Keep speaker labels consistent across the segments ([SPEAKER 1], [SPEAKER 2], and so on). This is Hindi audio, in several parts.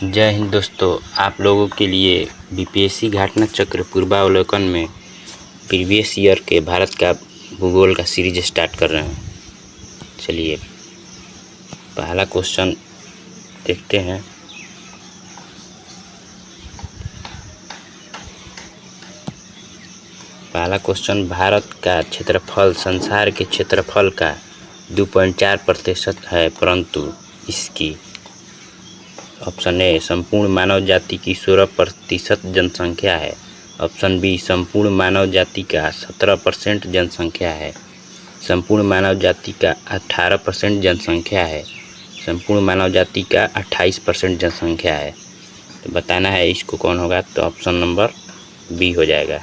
[SPEAKER 1] जय हिंद दोस्तों, आप लोगों के लिए बीपीएससी घटना चक्र पूर्वावलोकन में प्रीवियस ईयर के भारत का भूगोल का सीरीज स्टार्ट कर रहे हैं। चलिए पहला क्वेश्चन देखते हैं। पहला क्वेश्चन, भारत का क्षेत्रफल संसार के क्षेत्रफल का 2.4% है, परंतु इसकी ऑप्शन ए संपूर्ण मानव जाति की 16% जनसंख्या है। ऑप्शन बी संपूर्ण मानव जाति का 17% जनसंख्या है। संपूर्ण मानव जाति का 18% जनसंख्या है। संपूर्ण मानव जाति का 28% जनसंख्या है। तो बताना है इसको कौन होगा, तो ऑप्शन नंबर बी हो जाएगा।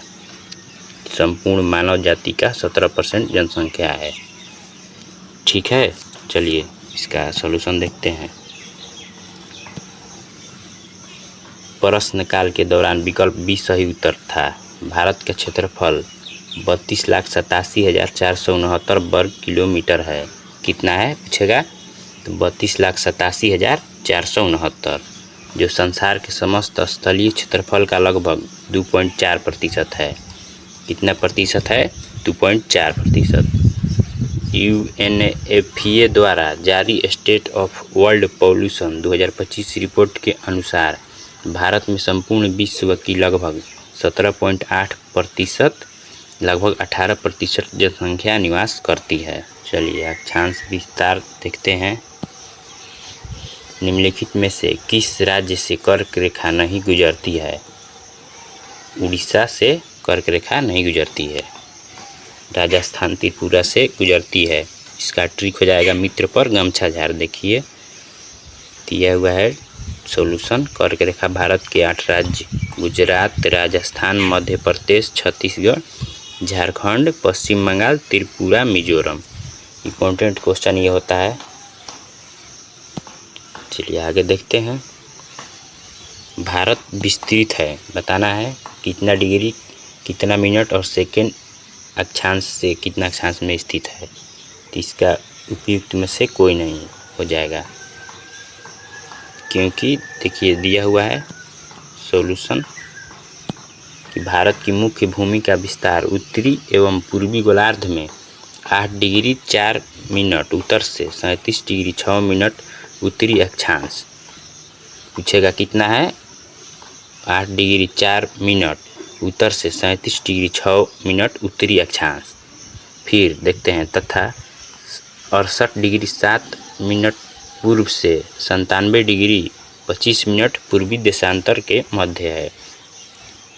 [SPEAKER 1] संपूर्ण मानव जाति का 17% जनसंख्या है। ठीक है, चलिए इसका सॉल्यूशन देखते हैं। प्रश्न काल के दौरान विकल्प बी सही उत्तर था। भारत का क्षेत्रफल 32,87,469 वर्ग किलोमीटर है। कितना है पूछेगा, तो 32,87,469, जो संसार के समस्त स्थलीय क्षेत्रफल का लगभग 2.4% है। कितना प्रतिशत है, 2.4%। UNFPA द्वारा जारी state of world pollution 2025 report के अनुसार भारत में संपूर्ण विश्व की लगभग 17.8%, लगभग 18% जनसंख्या निवास करती है। चलिए अक्षांश विस्तार देखते हैं। निम्नलिखित में से किस राज्य से कर्क रेखा नहीं गुजरती है? उड़ीसा से कर्क रेखा नहीं गुजरती है। राजस्थान त्रिपुरा से गुजरती है। इसका ट्रिक हो जाएगा मित्र पर गमछा झाड़। देखिए दिया हुआ है सॉल्यूशन। कर्क रेखा भारत के 8 राज्य गुजरात, राजस्थान, मध्य प्रदेश, छत्तीसगढ़, झारखंड, पश्चिम बंगाल, त्रिपुरा, मिजोरम। इम्पोर्टेंट क्वेश्चन ये होता है। चलिए आगे देखते हैं। भारत विस्तृत है, बताना है कितना डिग्री, कितना मिनट और सेकेंड अक्षांश से कितना अक्षांश में स्थित है। तो इसका उपयुक्त में से कोई नहीं हो जाएगा, क्योंकि देखिए दिया हुआ है सॉल्यूशन कि भारत की मुख्य भूमि का विस्तार उत्तरी एवं पूर्वी गोलार्ध में 8 डिग्री 4 मिनट उत्तर से 37 डिग्री 6 मिनट उत्तरी अक्षांश। पूछेगा कितना है, 8 डिग्री 4 मिनट उत्तर से 37 डिग्री 6 मिनट उत्तरी अक्षांश। फिर देखते हैं तथा 68 डिग्री 7 मिनट पूर्व से 97 डिग्री 25 मिनट पूर्वी देशांतर के मध्य है।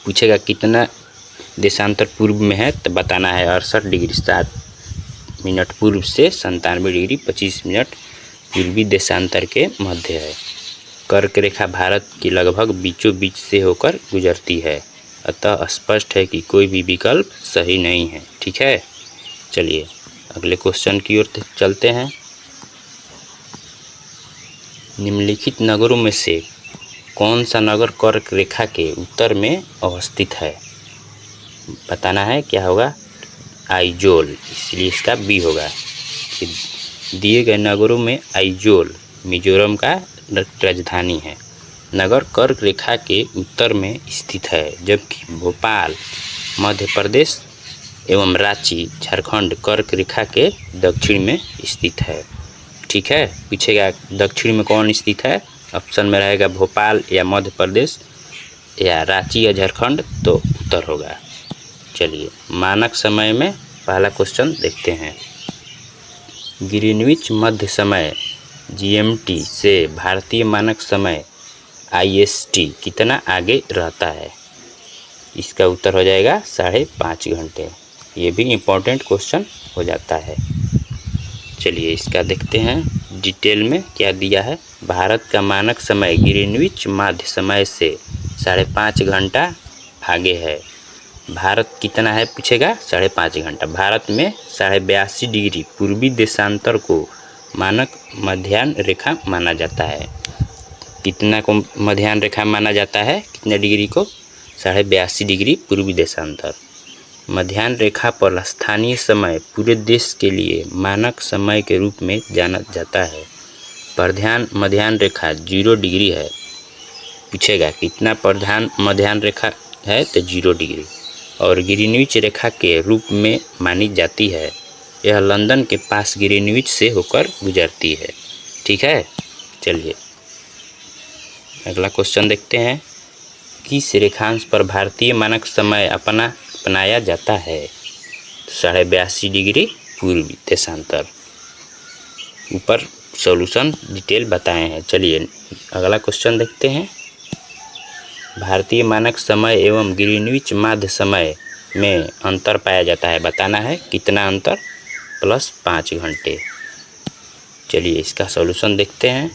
[SPEAKER 1] पूछेगा कितना देशांतर पूर्व में है, तो बताना है 68 डिग्री 7 मिनट पूर्व से 97 डिग्री 25 मिनट पूर्वी देशांतर के मध्य है। कर्क रेखा भारत की लगभग बीचों बीच से होकर गुजरती है, अतः स्पष्ट है कि कोई भी विकल्प सही नहीं है। ठीक है, चलिए अगले क्वेश्चन की ओर चलते हैं। निम्नलिखित नगरों में से कौन सा नगर कर्क रेखा के उत्तर में अवस्थित है? बताना है क्या होगा, आइजोल, इसलिए इसका बी होगा। दिए गए नगरों में आइजोल मिजोरम का राजधानी है। नगर कर्क रेखा के उत्तर में स्थित है, जबकि भोपाल मध्य प्रदेश एवं रांची झारखंड कर्क रेखा के दक्षिण में स्थित है। ठीक है, पूछेगा दक्षिण में कौन स्थित है, ऑप्शन में रहेगा भोपाल या मध्य प्रदेश या रांची या झारखंड, तो उत्तर होगा। चलिए मानक समय में पहला क्वेश्चन देखते हैं। ग्रीनविच मध्य समय GMT से भारतीय मानक समय IST कितना आगे रहता है? इसका उत्तर हो जाएगा 5.5 घंटे। ये भी इम्पोर्टेंट क्वेश्चन हो जाता है। चलिए इसका देखते हैं डिटेल में क्या दिया है। भारत का मानक समय ग्रीनविच मध्य समय से 5.5 घंटा आगे है। भारत कितना है पूछेगा, 5.5 घंटा। भारत में 82.5 डिग्री पूर्वी देशांतर को मानक मध्याह्न रेखा माना जाता है। कितना को मध्याह्न रेखा माना जाता है, कितने डिग्री को, 82.5 डिग्री पूर्वी देशांतर। मध्याह्न रेखा पर स्थानीय समय पूरे देश के लिए मानक समय के रूप में जाना जाता है। मध्याह्न रेखा 0 डिग्री है। पूछेगा कितना प्रधान मध्याह्न रेखा है, तो 0 डिग्री, और ग्रीनविच रेखा के रूप में मानी जाती है। यह लंदन के पास ग्रीनविच से होकर गुजरती है। ठीक है, चलिए अगला क्वेश्चन देखते हैं। किस रेखांश पर भारतीय मानक समय अपनाया जाता है? 82.5 डिग्री पूर्वी देशांतर। ऊपर सॉल्यूशन डिटेल बताए हैं। चलिए अगला क्वेश्चन देखते हैं। भारतीय मानक समय एवं ग्रीनविच माध्य समय में अंतर पाया जाता है। बताना है कितना अंतर, +5 घंटे। चलिए इसका सॉल्यूशन देखते हैं।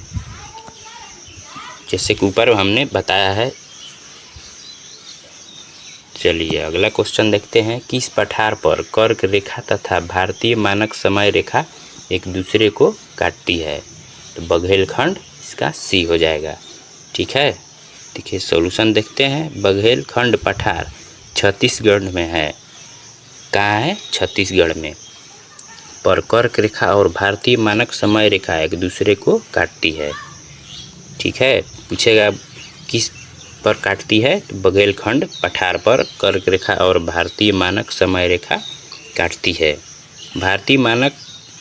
[SPEAKER 1] जैसे कि ऊपर हमने बताया है। चलिए अगला क्वेश्चन देखते हैं। किस पठार पर कर्क रेखा तथा भारतीय मानक समय रेखा एक दूसरे को काटती है? तो बघेलखंड, इसका सी हो जाएगा। ठीक है, देखिए सॉल्यूशन देखते हैं। बघेलखंड पठार छत्तीसगढ़ में है। कहाँ है? छत्तीसगढ़ में। पर कर्क रेखा और भारतीय मानक समय रेखा एक दूसरे को काटती है। ठीक है, पूछेगा किस पर काटती है? तो बघेलखंड पठार पर कर्क रेखा और भारतीय मानक समय रेखा काटती है। भारतीय मानक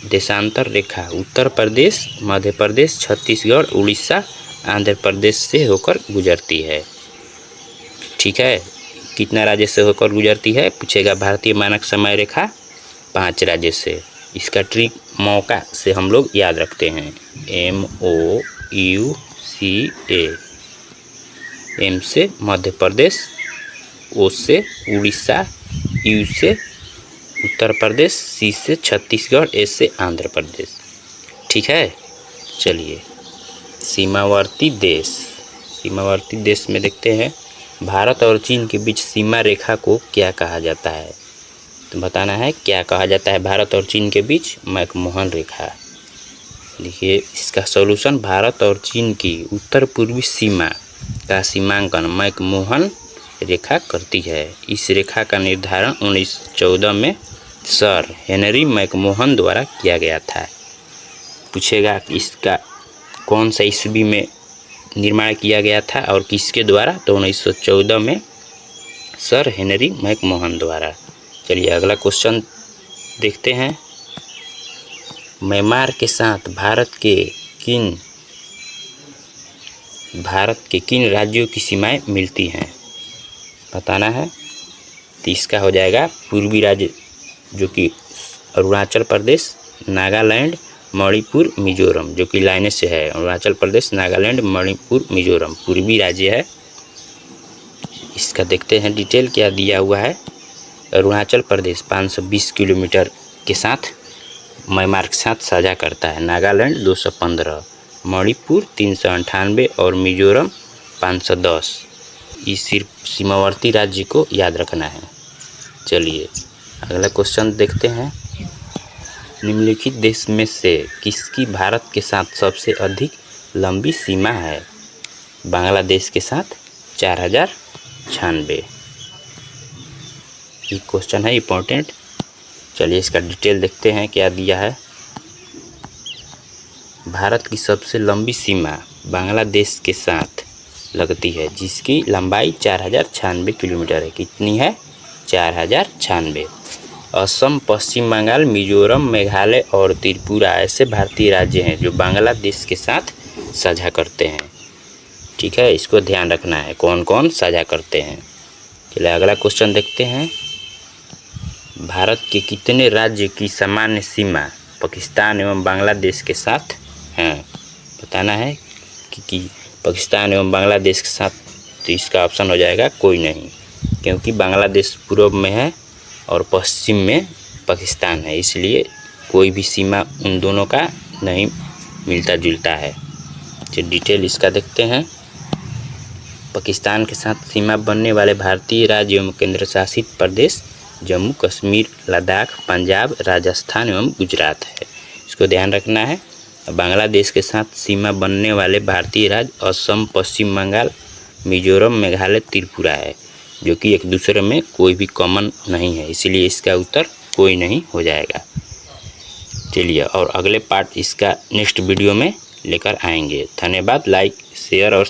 [SPEAKER 1] देशांतर रेखा उत्तर प्रदेश, मध्य प्रदेश, छत्तीसगढ़, उड़ीसा, आंध्र प्रदेश से होकर गुजरती है। ठीक है, कितना राज्य से होकर गुजरती है? पूछेगा भारतीय मानक समय रेखा 5 राज्य से। इसका ट्रिक मौका से हम लोग याद रखते हैं। MOUCA। M से मध्य प्रदेश, O से उड़ीसा, U से उत्तर प्रदेश, C से छत्तीसगढ़, A से आंध्र प्रदेश। ठीक है, चलिए सीमावर्ती देश। सीमावर्ती देश में देखते हैं। भारत और चीन के बीच सीमा रेखा को क्या कहा जाता है? तो बताना है क्या कहा जाता है भारत और चीन के बीच? मैकमोहन रेखा। देखिए इसका सॉल्यूशन। भारत और चीन की उत्तर पूर्वी सीमा का सीमांकन मैकमोहन रेखा करती है। इस रेखा का निर्धारण 1914 में सर हेनरी मैकमोहन द्वारा किया गया था। पूछेगा इसका कौन सा ईस्वी में निर्माण किया गया था और किसके द्वारा? तो 1914 में सर हेनरी मैकमोहन द्वारा। चलिए अगला क्वेश्चन देखते हैं। म्यांमार के साथ भारत के किन राज्यों की सीमाएं मिलती हैं? बताना है। तो इसका हो जाएगा पूर्वी राज्य, जो कि अरुणाचल प्रदेश, नागालैंड, मणिपुर, मिजोरम, जो कि लाइनें से है। अरुणाचल प्रदेश, नागालैंड, मणिपुर, मिजोरम पूर्वी राज्य है। इसका देखते हैं डिटेल क्या दिया हुआ है। अरुणाचल प्रदेश 520 किलोमीटर के साथ म्यांमार के साथ साझा करता है। नागालैंड 215, मणिपुर 398 और मिजोरम 510। इस सिर्फ सीमावर्ती राज्य को याद रखना है। चलिए अगला क्वेश्चन देखते हैं। निम्नलिखित देश में से किसकी भारत के साथ सबसे अधिक लंबी सीमा है? बांग्लादेश के साथ 4096। ये क्वेश्चन है इम्पोर्टेंट। चलिए इसका डिटेल देखते हैं क्या दिया है। भारत की सबसे लंबी सीमा बांग्लादेश के साथ लगती है, जिसकी लंबाई 4096 किलोमीटर है। कितनी है? 4096। असम, पश्चिम बंगाल, मिजोरम, मेघालय और त्रिपुरा ऐसे भारतीय राज्य हैं जो बांग्लादेश के साथ साझा करते हैं। ठीक है, इसको ध्यान रखना है कौन कौन साझा करते हैं। चलिए अगला क्वेश्चन देखते हैं। भारत के कितने राज्य की सामान्य सीमा पाकिस्तान एवं बांग्लादेश के साथ हैं? बताना है कि पाकिस्तान एवं बांग्लादेश के साथ। तो इसका ऑप्शन हो जाएगा कोई नहीं, क्योंकि बांग्लादेश पूर्व में है और पश्चिम में पाकिस्तान है, इसलिए कोई भी सीमा उन दोनों का नहीं मिलता जुलता है। तो डिटेल इसका देखते हैं। पाकिस्तान के साथ सीमा बनने वाले भारतीय राज्य एवं केंद्र शासित प्रदेश जम्मू कश्मीर, लद्दाख, पंजाब, राजस्थान एवं गुजरात है। इसको ध्यान रखना है। बांग्लादेश के साथ सीमा बनने वाले भारतीय राज्य असम, पश्चिम बंगाल, मिजोरम, मेघालय, त्रिपुरा है, जो कि एक दूसरे में कोई भी कॉमन नहीं है, इसलिए इसका उत्तर कोई नहीं हो जाएगा। चलिए और अगले पार्ट इसका नेक्स्ट वीडियो में लेकर आएंगे। धन्यवाद। लाइक, शेयर और